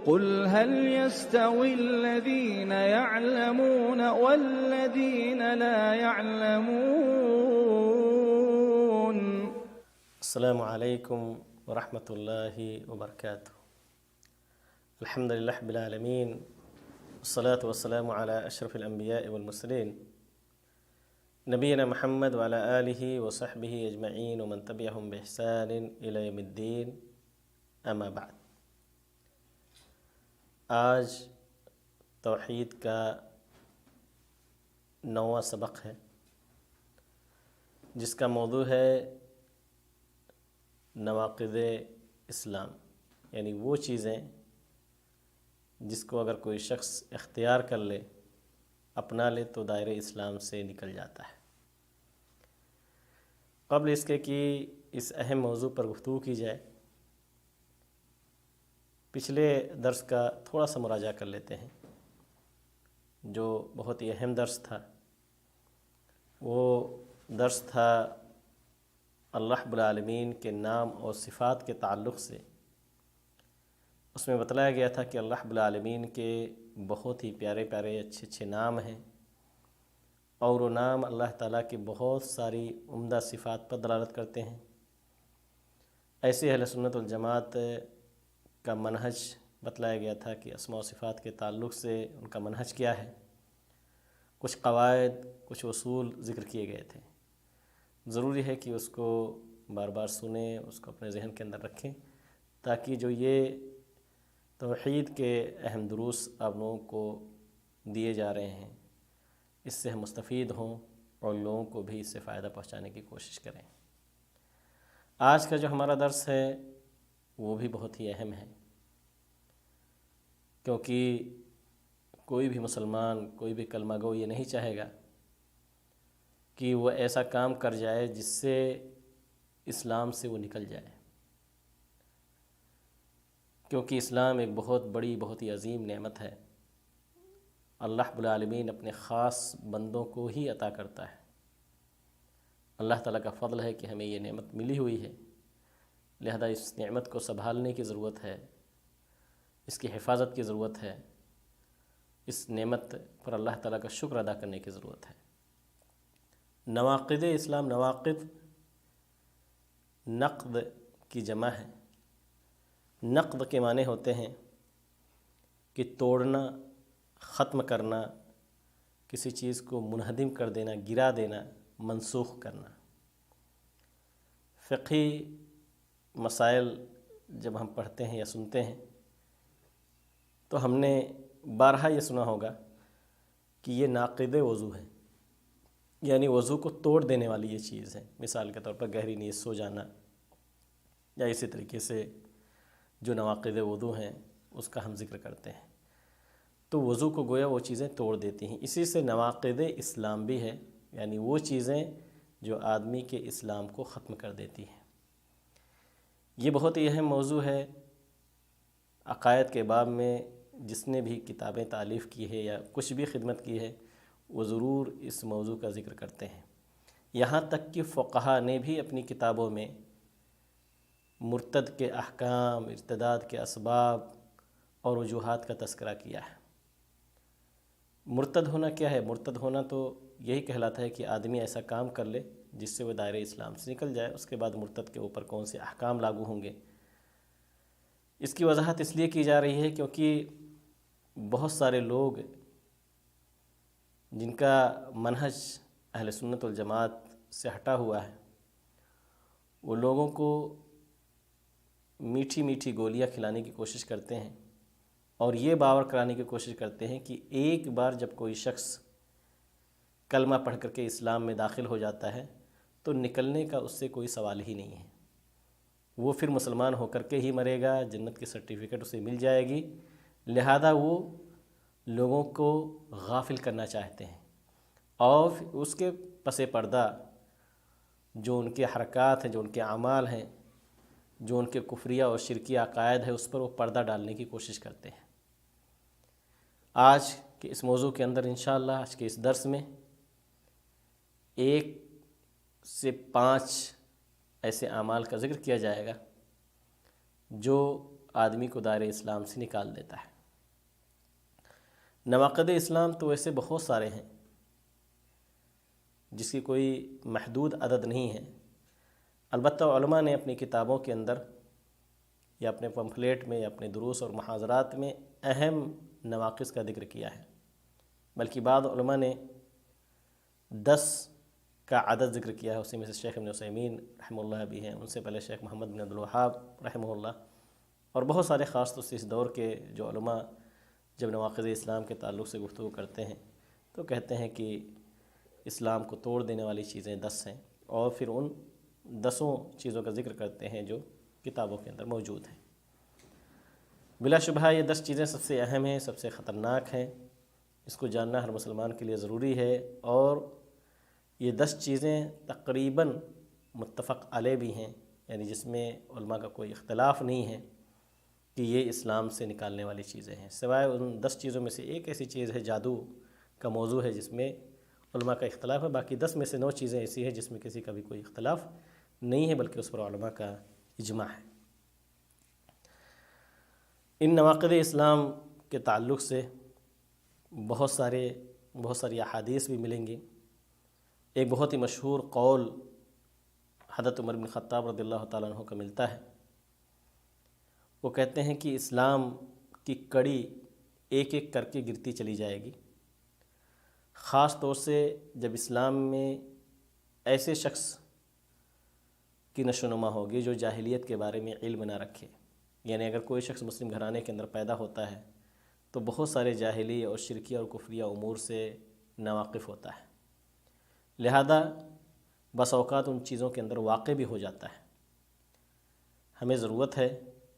قل هل يستوي الذين يعلمون والذين لا يعلمون؟ السلام علیکم ورحمۃ اللہ وبرکاتہ۔ الحمد للہ رب العالمین، والصلاة والسلام علی اشرف الانبیاء والمرسلین، نبینا محمد وعلی آلہ وصحبہ اجمعین ومن تبعہم بإحسان الی یوم الدین، اما بعد۔ آج توحید کا 9واں سبق ہے، جس کا موضوع ہے نواقض اسلام، یعنی وہ چیزیں جس کو اگر کوئی شخص اختیار کر لے، اپنا لے، تو دائرہ اسلام سے نکل جاتا ہے۔ قبل اس کے کہ اس اہم موضوع پر گفتگو کی جائے، پچھلے درس کا تھوڑا سا مراجعہ کر لیتے ہیں، جو بہت ہی اہم درس تھا۔ وہ درس تھا اللہ رب العالمین کے نام اور صفات کے تعلق سے۔ اس میں بتلایا گیا تھا کہ اللہ رب العالمین کے بہت ہی پیارے پیارے اچھے اچھے نام ہیں، اور وہ نام اللہ تعالیٰ کی بہت ساری عمدہ صفات پر دلالت کرتے ہیں۔ ایسے اہل سنت والجماعت کا منہج بتلایا گیا تھا کہ اسماء و صفات کے تعلق سے ان کا منہج کیا ہے۔ کچھ قواعد، کچھ اصول ذکر کیے گئے تھے۔ ضروری ہے کہ اس کو بار بار سنیں، اس کو اپنے ذہن کے اندر رکھیں، تاکہ جو یہ توحید کے اہم دروس آپ لوگوں کو دیے جا رہے ہیں، اس سے ہم مستفید ہوں اور لوگوں کو بھی اس سے فائدہ پہنچانے کی کوشش کریں۔ آج کا جو ہمارا درس ہے وہ بھی بہت ہی اہم ہے، کیونکہ کوئی بھی مسلمان، کوئی بھی کلمہ گو یہ نہیں چاہے گا کہ وہ ایسا کام کر جائے جس سے اسلام سے وہ نکل جائے، کیونکہ اسلام ایک بہت بڑی، بہت ہی عظیم نعمت ہے۔ اللہ رب العالمین اپنے خاص بندوں کو ہی عطا کرتا ہے۔ اللہ تعالیٰ کا فضل ہے کہ ہمیں یہ نعمت ملی ہوئی ہے، لہذا اس نعمت کو سنبھالنے کی ضرورت ہے، اس کی حفاظت کی ضرورت ہے، اس نعمت پر اللہ تعالیٰ کا شکر ادا کرنے کی ضرورت ہے۔ نواقض اسلام، نواقض نقض کی جمع ہے۔ نقض کے معنی ہوتے ہیں کہ توڑنا، ختم کرنا، کسی چیز کو منہدم کر دینا، گرا دینا، منسوخ کرنا۔ فقہی مسائل جب ہم پڑھتے ہیں یا سنتے ہیں تو ہم نے بارہا یہ سنا ہوگا کہ یہ ناقض وضو ہے، یعنی وضو کو توڑ دینے والی یہ چیز ہے۔ مثال کے طور پر گہری نیند سو جانا، یا اسی طریقے سے جو نواقض وضو ہیں اس کا ہم ذکر کرتے ہیں، تو وضو کو گویا وہ چیزیں توڑ دیتی ہیں۔ اسی سے نواقض اسلام بھی ہے، یعنی وہ چیزیں جو آدمی کے اسلام کو ختم کر دیتی ہیں۔ یہ بہت ہی اہم موضوع ہے۔ عقائد کے باب میں جس نے بھی کتابیں تالیف کی ہے یا کچھ بھی خدمت کی ہے، وہ ضرور اس موضوع کا ذکر کرتے ہیں۔ یہاں تک کہ فقہا نے بھی اپنی کتابوں میں مرتد کے احکام، ارتداد کے اسباب اور وجوہات کا تذکرہ کیا ہے۔ مرتد ہونا کیا ہے؟ مرتد ہونا تو یہی کہلاتا ہے کہ آدمی ایسا کام کر لے جس سے وہ دائرہ اسلام سے نکل جائے۔ اس کے بعد مرتد کے اوپر کون سے احکام لاگو ہوں گے، اس کی وضاحت اس لیے کی جا رہی ہے کیونکہ بہت سارے لوگ جن کا منہج اہل سنت والجماعت سے ہٹا ہوا ہے، وہ لوگوں کو میٹھی میٹھی گولیاں کھلانے کی کوشش کرتے ہیں، اور یہ باور کرانے کی کوشش کرتے ہیں کہ ایک بار جب کوئی شخص کلمہ پڑھ کر کے اسلام میں داخل ہو جاتا ہے تو نکلنے کا اس سے کوئی سوال ہی نہیں ہے، وہ پھر مسلمان ہو کر کے ہی مرے گا، جنت کی سرٹیفکیٹ اسے مل جائے گی۔ لہذا وہ لوگوں کو غافل کرنا چاہتے ہیں، اور اس کے پس پردہ جو ان کے حرکات ہیں، جو ان کے اعمال ہیں، جو ان کے کفریہ اور شرکیہ عقائد ہے، اس پر وہ پردہ ڈالنے کی کوشش کرتے ہیں۔ آج کے اس موضوع کے اندر انشاءاللہ آج کے اس درس میں 1 سے 5 ایسے اعمال کا ذکر کیا جائے گا جو آدمی کو دائرہ اسلام سے نکال دیتا ہے۔ نواقض اسلام تو ایسے بہت سارے ہیں جس کی کوئی محدود عدد نہیں ہے، البتہ علماء نے اپنی کتابوں کے اندر یا اپنے پمفلیٹ میں یا اپنے دروس اور محاضرات میں اہم نواقض کا ذکر کیا ہے، بلکہ بعض علماء نے 10 کا عدد ذکر کیا ہے، اسی میں سے شیخ ابن عثیمین رحمہ اللہ بھی ہیں، ان سے پہلے شیخ محمد بن عبد الوہاب رحمہ اللہ، اور بہت سارے خاص طور سے اس دور کے جو علماء جب نواقض اسلام کے تعلق سے گفتگو کرتے ہیں تو کہتے ہیں کہ اسلام کو توڑ دینے والی چیزیں 10 ہیں، اور پھر ان 10 چیزوں کا ذکر کرتے ہیں جو کتابوں کے اندر موجود ہیں۔ بلا شبہ یہ 10 چیزیں سب سے اہم ہیں، سب سے خطرناک ہیں، اس کو جاننا ہر مسلمان کے لیے ضروری ہے، اور یہ 10 چیزیں تقریباً متفق علیہ بھی ہیں، یعنی جس میں علماء کا کوئی اختلاف نہیں ہے کہ یہ اسلام سے نکالنے والی چیزیں ہیں، سوائے ان 10 چیزوں میں سے ایک ایسی چیز ہے جادو کا موضوع ہے جس میں علماء کا اختلاف ہے، باقی 10 میں سے 9 چیزیں ایسی ہیں جس میں کسی کا بھی کوئی اختلاف نہیں ہے، بلکہ اس پر علماء کا اجماع ہے۔ ان نواقض اسلام کے تعلق سے بہت ساری احادیث بھی ملیں گی۔ ایک بہت ہی مشہور قول حضرت عمر بن خطاب رضی اللہ تعالیٰ عنہ کا ملتا ہے، وہ کہتے ہیں کہ اسلام کی کڑی ایک ایک کر کے گرتی چلی جائے گی، خاص طور سے جب اسلام میں ایسے شخص کی نشو و نما ہوگی جو جاہلیت کے بارے میں علم نہ رکھے، یعنی اگر کوئی شخص مسلم گھرانے کے اندر پیدا ہوتا ہے تو بہت سارے جاہلی اور شرکیہ اور کفریہ امور سے ناواقف ہوتا ہے، لہذا بس اوقات ان چیزوں کے اندر واقع بھی ہو جاتا ہے۔ ہمیں ضرورت ہے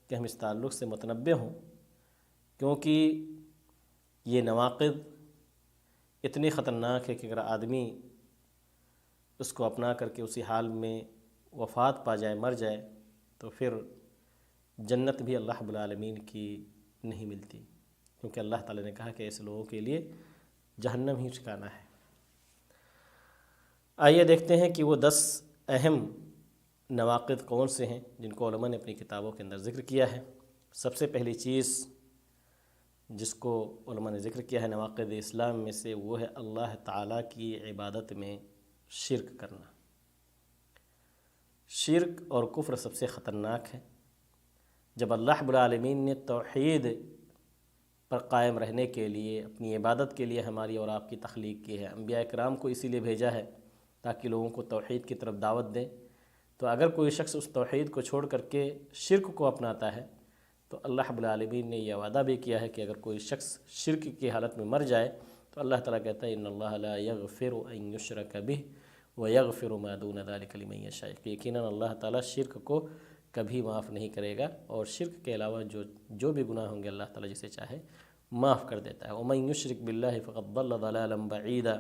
کہ ہم اس تعلق سے متنبہ ہوں، کیونکہ یہ نواقض اتنی خطرناک ہے کہ اگر آدمی اس کو اپنا کر کے اسی حال میں وفات پا جائے، مر جائے، تو پھر جنت بھی اللہ رب العالمین کی نہیں ملتی، کیونکہ اللہ تعالیٰ نے کہا کہ ایسے لوگوں کے لیے جہنم ہی ٹھکانہ ہے۔ آئیے دیکھتے ہیں کہ وہ 10 اہم نواقض کون سے ہیں جن کو علماء نے اپنی کتابوں کے اندر ذکر کیا ہے۔ سب سے پہلی چیز جس کو علماء نے ذکر کیا ہے نواقض اسلام میں سے، وہ ہے اللہ تعالیٰ کی عبادت میں شرک کرنا۔ شرک اور کفر سب سے خطرناک ہے۔ جب اللہ رب العالمین نے توحید پر قائم رہنے کے لیے، اپنی عبادت کے لیے ہماری اور آپ کی تخلیق کی ہے، انبیاء کرام کو اسی لیے بھیجا ہے تاکہ لوگوں کو توحید کی طرف دعوت دیں، تو اگر کوئی شخص اس توحید کو چھوڑ کر کے شرک کو اپناتا ہے تو اللہ رب العالمین نے یہ وعدہ بھی کیا ہے کہ اگر کوئی شخص شرک کی حالت میں مر جائے تو اللہ تعالیٰ کہتا ہے ان اللہ لا یغفر ان یشرک بہ ویغفر ما دون ذلک لمن یشاء، یقیناً اللہ تعالیٰ شرک کو کبھی معاف نہیں کرے گا، اور شرک کے علاوہ جو بھی گناہ ہوں گے اللہ تعالیٰ جسے چاہے معاف کر دیتا ہے۔ ومن یشرک باللہ فقد ضل ضلالا بعیدا،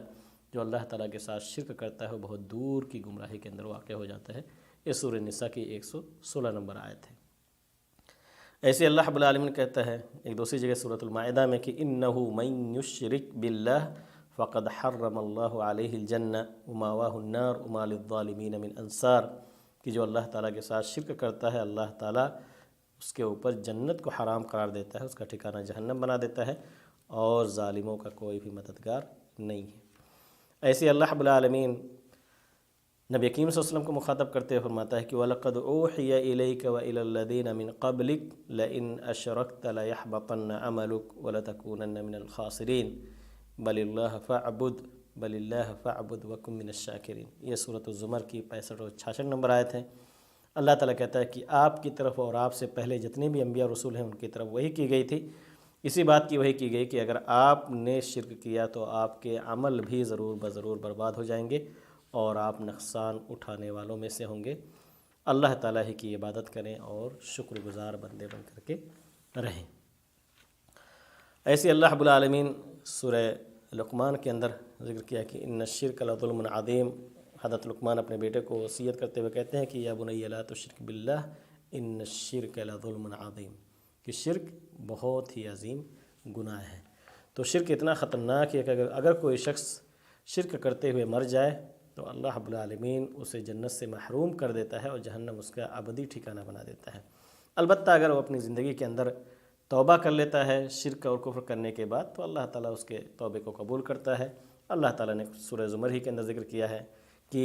جو اللہ تعالیٰ کے ساتھ شرک کرتا ہے وہ بہت دور کی گمراہی کے اندر واقع ہو جاتا ہے۔ یہ سورہ نساء کی 116 نمبر آیت ہے۔ ایسے اللہ رب العالمین کہتا ہے ایک دوسری جگہ سورۃ المائدہ میں کہ انہ من یشرک باللہ فقد حرم اللہ علیہ الجنہ ومأواہ النار وما للظالمین من انصار، کہ جو اللہ تعالیٰ کے ساتھ شرک کرتا ہے اللہ تعالیٰ اس کے اوپر جنت کو حرام قرار دیتا ہے، اس کا ٹھکانہ جہنم بنا دیتا ہے، اور ظالموں کا کوئی بھی مددگار نہیں ہے۔ ایسے اللہ رب العالمین نبی کریم صلی اللہ علیہ وسلم کو مخاطب کرتے ہوئے فرماتا ہے کہ وَلَقَدْ أُوحِيَ إِلَيْكَ وَإِلَى الَّذِينَ مِن قَبْلِكَ لَئِنْ أَشْرَكْتَ لَيَحْبَطَنَّ عَمَلُكَ وَلَتَكُونَنَّ مِنَ الْخَاسِرِينَ بَلِ اللَّهَ فَاعْبُدْ وَكُن مِنَ الشَّاكِرِينَ۔ یہ سورۃ الزمر کی 65 اور 66 نمبر آیت ہے۔ اللہ تعالیٰ کہتا ہے کہ آپ کی طرف اور آپ سے پہلے جتنے بھی انبیاء رسول ہیں ان کی طرف وحی کی گئی تھی، اسی بات کی وحی کی گئی کہ اگر آپ نے شرک کیا تو آپ کے عمل بھی ضرور بضرور برباد ہو جائیں گے اور آپ نقصان اٹھانے والوں میں سے ہوں گے۔ اللہ تعالیٰ ہی کی عبادت کریں اور شکر گزار بندے بن کر کے رہیں۔ ایسے اللہ رب العالمین سورہ لقمان کے اندر ذکر کیا کہ ان الشرک لظلم عظیم۔ حضرت لقمان اپنے بیٹے کو وصیت کرتے ہوئے کہتے ہیں کہ یا بنی لا تشرک باللہ ان الشرک لظلم عظیم، کہ شرک بہت ہی عظیم گناہ ہے۔ تو شرک اتنا خطرناک ہے کہ اگر کوئی شخص شرک کرتے ہوئے مر جائے تو اللہ رب العالمین اسے جنت سے محروم کر دیتا ہے اور جہنم اس کا ابدی ٹھکانہ بنا دیتا ہے۔ البتہ اگر وہ اپنی زندگی کے اندر توبہ کر لیتا ہے شرک اور کفر کرنے کے بعد تو اللہ تعالیٰ اس کے توبے کو قبول کرتا ہے۔ اللہ تعالیٰ نے سورہ زمر ہی کے اندر ذکر کیا ہے کہ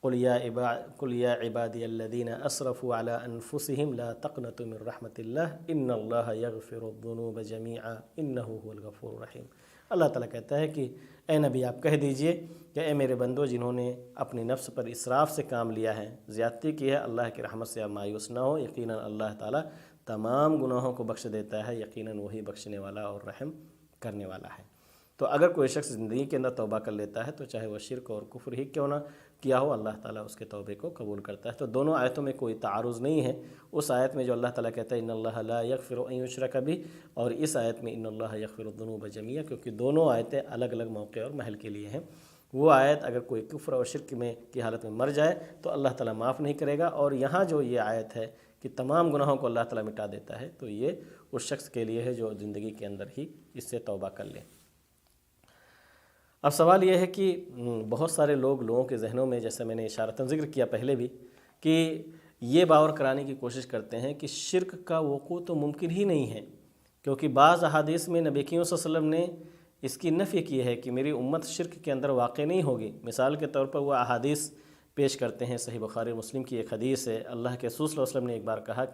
قُلْ يَا عِبَادِيَ الَّذِينَ أَسْرَفُوا عَلَىٰ أَنفُسِهِمْ لَا تَقْنَطُوا مِن رَحْمَةِ اللَّهِ إِنَّ اللَّهَ يَغْفِرُ الذُّنُوبَ جَمِيعًا إِنَّهُ هُوَ الْغَفُورُ الرَّحِيمُ۔ اللہ تعالیٰ کہتا ہے کہ اے نبی آپ کہہ دیجئے کہ اے میرے بندو جنہوں نے اپنی نفس پر اسراف سے کام لیا ہے، زیادتی کی ہے، اللہ کی رحمت سے آپ مایوس نہ ہو، یقیناً اللہ تعالیٰ تمام گناہوں کو بخش دیتا ہے، یقیناً وہی بخشنے والا اور رحم کرنے والا ہے۔ تو اگر کوئی شخص زندگی کے اندر توبہ کر لیتا ہے تو چاہے وہ شرک اور کفر ہی کیوں نہ کیا ہو، اللہ تعالیٰ اس کے توبے کو قبول کرتا ہے۔ تو دونوں آیتوں میں کوئی تعارض نہیں ہے۔ اس آیت میں جو اللہ تعالیٰ کہتا ہے ان اللہ لا یغفر ان یشرک بہ، اور اس آیت میں ان اللہ یغفر الذنوب جميعا، کیونکہ دونوں آیتیں الگ الگ موقع اور محل کے لیے ہیں۔ وہ آیت اگر کوئی کفر اور شرک میں کی حالت میں مر جائے تو اللہ تعالیٰ معاف نہیں کرے گا، اور یہاں جو یہ آیت ہے کہ تمام گناہوں کو اللہ تعالیٰ مٹا دیتا ہے، تو یہ اس شخص کے لیے ہے جو زندگی کے اندر ہی اس سے توبہ کر لے۔ اب سوال یہ ہے کہ بہت سارے لوگوں کے ذہنوں میں، جیسے میں نے اشارتاً ذکر کیا پہلے بھی، کہ یہ باور کرانے کی کوشش کرتے ہیں کہ شرک کا وقوع تو ممکن ہی نہیں ہے، کیونکہ بعض احادیث میں نبی کریم صلی اللہ علیہ وسلم نے اس کی نفی کی ہے کہ میری امت شرک کے اندر واقع نہیں ہوگی۔ مثال کے طور پر وہ احادیث پیش کرتے ہیں، صحیح بخاری مسلم کی ایک حدیث ہے، اللہ کے رسول صلی اللہ علیہ وسلم نے ایک بار کہا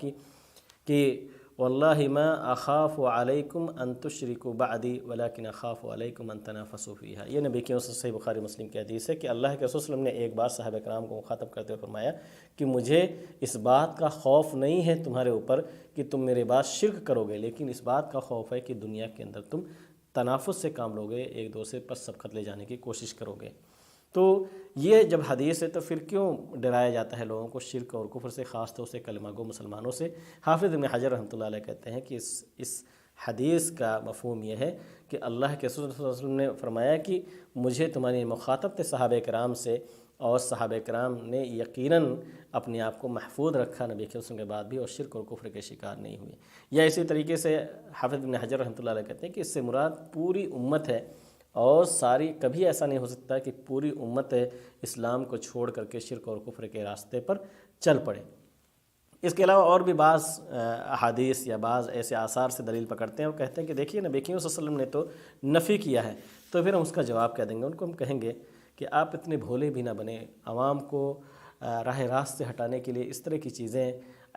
کہ واللہ ما اخاف علیکم ان تشرکوا بعدی ولکن اخاف علیکم ان تنافسوا فیہا۔ یہ نبی کی صحیح بخاری مسلم کی حدیث ہے کہ اللہ کے رسول صلی اللہ علیہ وسلم نے ایک بار صحابہ کرام کو مخاطب کرتے ہوئے فرمایا کہ مجھے اس بات کا خوف نہیں ہے تمہارے اوپر کہ تم میرے بعد شرک کرو گے، لیکن اس بات کا خوف ہے کہ دنیا کے اندر تم تنافس سے کام لوگے، ایک دوسرے پر سبقت لے جانے کی کوشش کرو گے۔ تو یہ جب حدیث ہے تو پھر کیوں ڈرایا جاتا ہے لوگوں کو شرک اور کفر سے، خاص طور سے کلمہ گو مسلمانوں سے؟ حافظ ابن حجر رحمۃ اللہ علیہ کہتے ہیں کہ اس حدیث کا مفہوم یہ ہے کہ اللہ کے رسول صلی اللہ علیہ وسلم نے فرمایا کہ مجھے تمہاری مخاطب تھے صحابہ کرام سے، اور صحابہ کرام نے یقیناً اپنے آپ کو محفوظ رکھا نبی کے وسلم کے بعد بھی، اور شرک اور کفر کے شکار نہیں ہوئے۔ یا اسی طریقے سے حافظ ابن حجر رحمۃ اللہ علیہ کہتے ہیں کہ اس سے مراد پوری امت ہے، اور ساری کبھی ایسا نہیں ہو سکتا کہ پوری امت اسلام کو چھوڑ کر کے شرک اور کفر کے راستے پر چل پڑے۔ اس کے علاوہ اور بھی بعض احادیث یا بعض ایسے آثار سے دلیل پکڑتے ہیں اور کہتے ہیں کہ دیکھیے نبی کریم صلی اللہ علیہ وسلم نے تو نفی کیا ہے، تو پھر ہم اس کا جواب کیا دیں گے؟ ان کو ہم کہیں گے کہ آپ اتنے بھولے بھی نہ بنیں، عوام کو راہ راست سے ہٹانے کے لیے اس طرح کی چیزیں،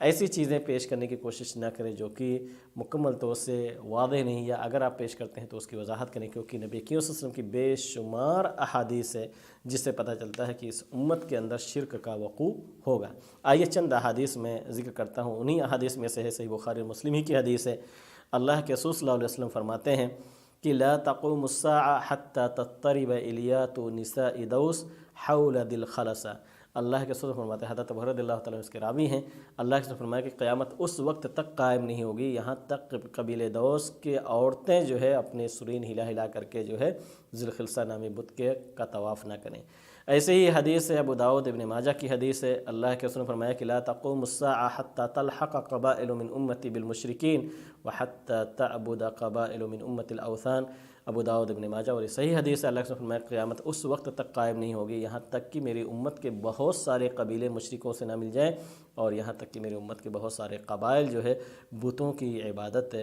ایسی چیزیں پیش کرنے کی کوشش نہ کریں جو کہ مکمل طور سے واضح نہیں، یا اگر آپ پیش کرتے ہیں تو اس کی وضاحت کریں، کیونکہ نبی کریم صلی اللہ علیہ وسلم کی بے شمار احادیث ہے جس سے پتہ چلتا ہے کہ اس امت کے اندر شرک کا وقوع ہوگا۔ آئیے چند احادیث میں ذکر کرتا ہوں، انہی احادیث میں سے ہے صحیح بخاری مسلم ہی کی حدیث ہے۔ اللہ کے رسول صلی اللہ علیہ وسلم فرماتے ہیں کہ لا تقوم الساعة حتى تضطرب الیات نساء دوس حول ذی الخلصہ۔ اللہ کے رسول فرماتے ہیں، حضرت ابو ہریرہ رضی اللہ تعالیٰ اس کے راوی ہیں، اللہ کے رسول فرمایا کہ قیامت اس وقت تک قائم نہیں ہوگی یہاں تک قبیلہ دوس کے عورتیں جو ہے اپنے سرین ہلا ہلا کر کے جو ہے ذی الخلصہ نامی بت کا طواف نہ کریں۔ ایسے ہی حدیث ہے ابو داؤد ابن ماجہ کی حدیث ہے، اللہ کے رسول نے فرمایا کہ لا تقوم الساعة حتى تلحق قبائل من امتی بالمشرکین وحتى تعبد قبائل من امت الاوثان۔ ابو داؤد ابن ماجہ، اور یہ صحیح حدیث ہے، اللہ کے رسول نے فرمایا قیامت اس وقت تک قائم نہیں ہوگی یہاں تک کہ میری امت کے بہت سارے قبیلے مشرکوں سے نہ مل جائیں، اور یہاں تک کہ میری امت کے بہت سارے قبائل جو ہے بتوں کی عبادت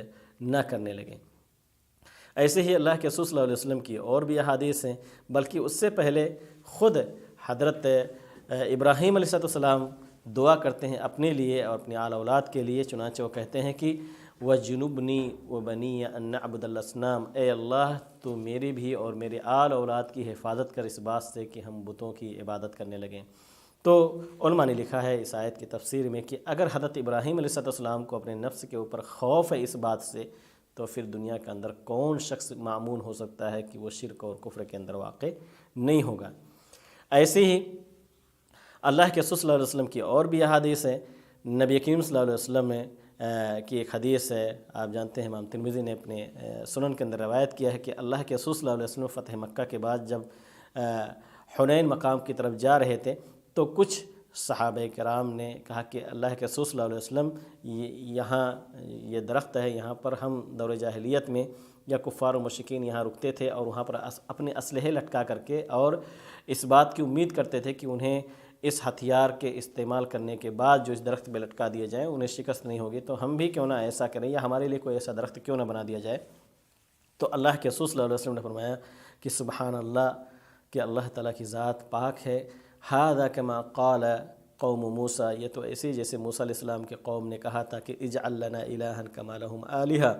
نہ کرنے لگیں۔ ایسے ہی اللہ کے رسول صلی اللہ علیہ وسلم کی اور بھی احادیث ہیں، بلکہ اس سے پہلے خود حضرت ابراہیم علیہ السلام دعا کرتے ہیں اپنے لیے اور اپنے آل اولاد کے لیے، چنانچہ وہ کہتے ہیں کہ وَجُنُبْنِي وَبَنِيَّ أَن نَعْبُدَ الْأَصْنَامَ، اے اللہ تو میری بھی اور میرے آل اولاد کی حفاظت کر اس بات سے کہ ہم بتوں کی عبادت کرنے لگیں۔ تو علماء نے لکھا ہے اس آیت کی تفسیر میں کہ اگر حضرت ابراہیم علیہ السلام کو اپنے نفس کے اوپر خوف ہے اس بات سے، تو پھر دنیا کے اندر کون شخص معمون ہو سکتا ہے کہ وہ شرک اور کفر کے اندر واقع نہیں ہوگا۔ ایسے ہی اللہ کے رسول صلی اللہ علیہ وسلم کی اور بھی احادیث ہیں۔ نبی کریم صلی اللہ علیہ وسلم کی ایک حدیث ہے، آپ جانتے ہیں امام ترمذی نے اپنے سنن کے اندر روایت کیا ہے کہ اللہ کے رسول صلی اللہ علیہ وسلم فتح مکہ کے بعد جب حنین مقام کی طرف جا رہے تھے تو کچھ صحابہ کرام نے کہا کہ اللہ کے رسول صلی اللہ علیہ وسلم یہاں یہ درخت ہے، یہاں پر ہم دور جاہلیت میں یا کفار و مشرکین یہاں رکتے تھے اور وہاں پر اپنے اسلحے لٹکا کر کے، اور اس بات کی امید کرتے تھے کہ انہیں اس ہتھیار کے استعمال کرنے کے بعد جو اس درخت پہ لٹکا دیے جائیں انہیں شکست نہیں ہوگی، تو ہم بھی کیوں نہ ایسا کریں، یا ہمارے لیے کوئی ایسا درخت کیوں نہ بنا دیا جائے۔ تو اللہ کے رسول صلی اللہ علیہ وسلم نے فرمایا کہ سبحان اللہ، کہ اللہ تعالیٰ کی ذات پاک ہے، ھذا کما قال قوم موسیٰ، یہ تو ایسے جیسے موسیٰ علیہ السلام کے قوم نے کہا تھا کہ اجعل لنا الہا کما لہم آلہہ،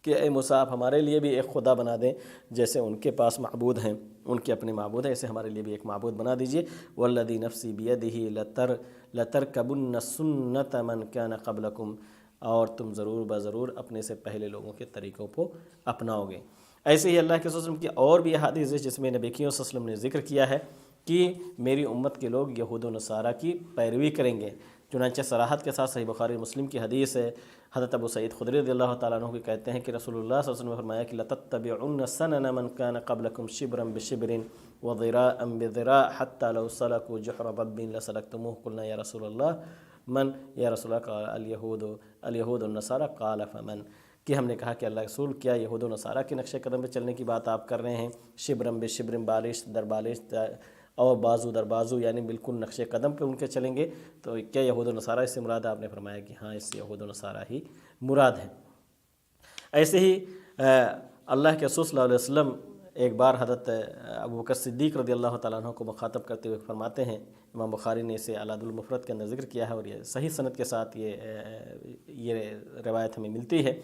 کہ اے موسیٰ آپ ہمارے لیے بھی ایک خدا بنا دیں جیسے ان کے پاس معبود ہیں، ان کے اپنے معبود ہیں، ایسے ہمارے لیے بھی ایک معبود بنا دیجئے۔ والذی نفسی بیدہ لترکبن سنت من کان قبلکم، اور تم ضرور بضرور اپنے سے پہلے لوگوں کے طریقوں کو اپناؤ گے۔ ایسے ہی اللہ کے رسول صلی اللہ علیہ وسلم کی اور بھی احادیث ہے جس میں نبی کریم صلی اللہ علیہ وسلم نے ذکر کیا ہے کہ میری امت کے لوگ یہود و نصارہ کی پیروی کریں گے۔ چنانچہ صراحت کے ساتھ صحیح بخاری مسلم کی حدیث ہے، حضرت ابو سعید خدری رضی اللہ تعالیٰ عنہ کہتے ہیں کہ رسول اللہ صلی اللہ علیہ وسلم نے فرمایا کہ لَتَتَّبِعُنَّ سَنَنَ مَنْ كَانَ قَبْلَكُمْ شِبْرًا بِشِبْرٍ وَذِرَاءً بِذِرَاءٍ حَتَّى لَوْ سَلَكُوا جُحْرَ ضَبٍّ لَسَلَكْتُمُوهُ قُلْنَا يَا رسول اللہ من، یا رسول اللہ قال اليہود النصارى قال فمن، کہ ہم نے کہا کہ اللہ رسول کیا یہود و نصارہ کے نقش قدم پہ چلنے کی بات آپ کر رہے ہیں، شبرم بے شبرم، بالش در بالش اور بازو در بازو، یعنی بالکل نقش قدم پہ ان کے چلیں گے، تو کیا یہود و نصارہ اس سے مراد ہے؟ آپ نے فرمایا کہ ہاں، اس سے یہود و نصارہ ہی مراد ہے۔ ایسے ہی اللہ کے رسول صلی اللہ علیہ وسلم ایک بار حضرت ابوبکر صدیق رضی اللہ تعالیٰ عنہ کو مخاطب کرتے ہوئے فرماتے ہیں، امام بخاری نے اسے الادب المفرد کے اندر ذکر کیا ہے اور یہ صحیح سند کے ساتھ یہ روایت ہمیں ملتی ہے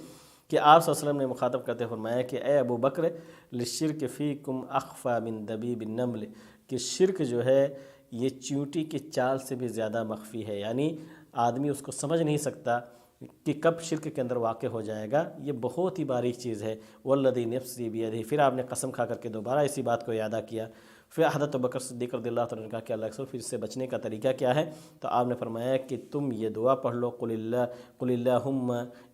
کہ آپ صلی اللہ علیہ وسلم نے مخاطب کرتے فرمایا کہ اے ابو بکر للشرک فیکم اخفی من دبیب النمل، کہ شرک جو ہے یہ چیونٹی کی چال سے بھی زیادہ مخفی ہے، یعنی آدمی اس کو سمجھ نہیں سکتا کہ کب شرک کے اندر واقع ہو جائے گا، یہ بہت ہی باریک چیز ہے۔ والذی نفسی بیدہ، پھر آپ نے قسم کھا کر کے دوبارہ اسی بات کو یادہ کیا۔ پھر حضرت ابوبکر صدیق رضی اللہ عنہ نے کہا کہ اللہ کے رسول پھر اس سے بچنے کا طریقہ کیا ہے؟ تو آپ نے فرمایا کہ تم یہ دعا پڑھ لو، قل اللہم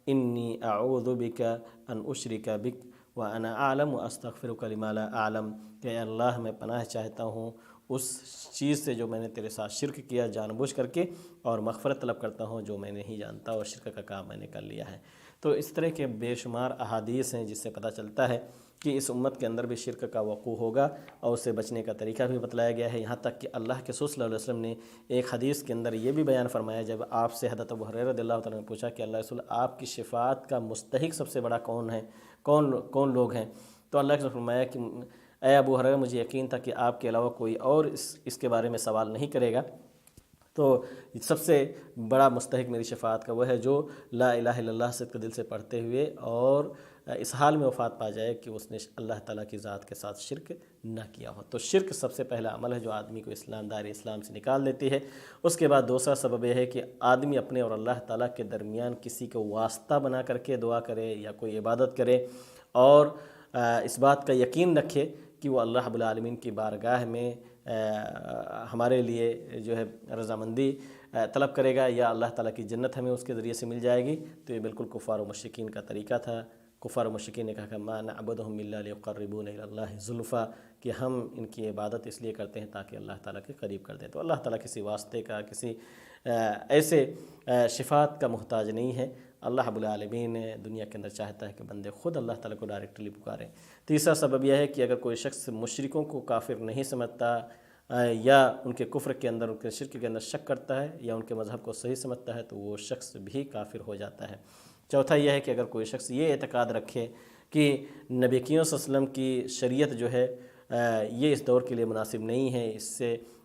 انی اعوذ بک ان اشرک بک وانا اعلم واستغفرک لما لا اعلم، کہ اے اللہ میں پناہ چاہتا ہوں اس چیز سے جو میں نے تیرے ساتھ شرک کیا جان بوجھ کر کے، اور مغفرت طلب کرتا ہوں جو میں نہیں جانتا اور شرک کا کام میں نے کر لیا ہے۔ تو اس طرح کے بے شمار احادیث ہیں جس سے پتہ چلتا ہے کہ اس امت کے اندر بھی شرک کا وقوع ہوگا اور اس سے بچنے کا طریقہ بھی بتلایا گیا ہے۔ یہاں تک کہ اللہ کے رسول صلی اللہ علیہ وسلم نے ایک حدیث کے اندر یہ بھی بیان فرمایا، جب آپ سے حضرت ابو ہریرہ رضی اللہ تعالیٰ نے پوچھا کہ اللہ رسول آپ کی شفاعت کا مستحق سب سے بڑا کون ہے، کون لوگ ہیں؟ تو اللہ کے رسول نے فرمایا کہ اے ابو ہریرہ مجھے یقین تھا کہ آپ کے علاوہ کوئی اور اس کے بارے میں سوال نہیں کرے گا، تو سب سے بڑا مستحق میری شفاعت کا وہ ہے جو لا الہ الا اللہ صدق دل سے پڑھتے ہوئے اور اس حال میں وفات پا جائے کہ اس نے اللہ تعالیٰ کی ذات کے ساتھ شرک نہ کیا ہو۔ تو شرک سب سے پہلا عمل ہے جو آدمی کو دائرہ اسلام سے نکال دیتی ہے۔ اس کے بعد دوسرا سبب یہ ہے کہ آدمی اپنے اور اللہ تعالیٰ کے درمیان کسی کو واسطہ بنا کر کے دعا کرے یا کوئی عبادت کرے، اور اس بات کا یقین رکھے کہ وہ اللہ رب العالمین کی بارگاہ میں ہمارے لیے جو ہے رضامندی طلب کرے گا، یا اللہ تعالیٰ کی جنت ہمیں اس کے ذریعے سے مل جائے گی۔ تو یہ بالکل کفار و مشرکین کا طریقہ تھا۔ کفار و مشرکین نے کہا کہ ما نعبدہم الا لیقربونا الی اللہ زلفیٰ، کہ ہم ان کی عبادت اس لیے کرتے ہیں تاکہ اللہ تعالیٰ کے قریب کر دیں۔ تو اللہ تعالیٰ کسی واسطے کا، کسی ایسے شفاعت کا محتاج نہیں ہے۔ اللہ رب العالمین دنیا کے اندر چاہتا ہے کہ بندے خود اللہ تعالیٰ کو ڈائریکٹلی پکاریں۔ تیسرا سبب یہ ہے کہ اگر کوئی شخص مشرکوں کو کافر نہیں سمجھتا، یا ان کے کفر کے اندر، ان کے شرک کے اندر شک کرتا ہے، یا ان کے مذہب کو صحیح سمجھتا ہے، تو وہ شخص بھی کافر ہو جاتا ہے۔ چوتھا یہ ہے کہ اگر کوئی شخص یہ اعتقاد رکھے کہ نبی کریم صلی اللہ علیہ وسلم کی شریعت جو ہے یہ اس دور کے لیے مناسب نہیں ہے،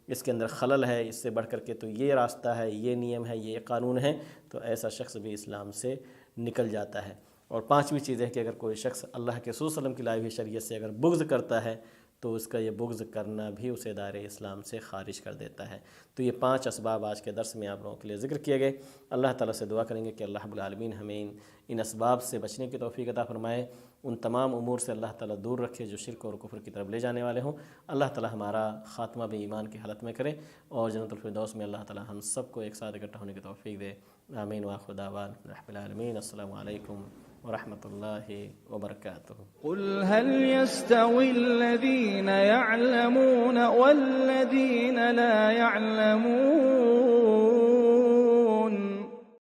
اس کے اندر خلل ہے، اس سے بڑھ کر کے تو یہ راستہ ہے، یہ نیم ہے، یہ قانون ہے، تو ایسا شخص بھی اسلام سے نکل جاتا ہے۔ اور پانچویں چیز ہے کہ اگر کوئی شخص اللہ کے رسول صلی اللہ علیہ وسلم کی لائی ہوئی شریعت سے اگر بغض کرتا ہے تو اس کا یہ بغض کرنا بھی اسے دائرہ اسلام سے خارج کر دیتا ہے۔ تو یہ 5 اسباب آج کے درس میں آپ لوگوں کے لیے ذکر کیے گئے۔ اللہ تعالیٰ سے دعا کریں گے کہ اللہ رب العالمین ہمیں ان اسباب سے بچنے کی توفیق عطا فرمائے، ان تمام امور سے اللہ تعالیٰ دور رکھے جو شرک اور کفر کی طرف لے جانے والے ہوں۔ اللہ تعالیٰ ہمارا خاتمہ بھی ایمان کی حالت میں کرے، اور جنت الفردوس میں اللہ تعالیٰ ہم سب کو ایک ساتھ اکٹھا ہونے کی توفیق دے۔ آمین وآخر دعوانا رب العالمین۔ السلام علیکم ورحمۃ اللہ وبرکاتہ۔ قل هل يستوي الذين يعلمون والذين لا يعلمون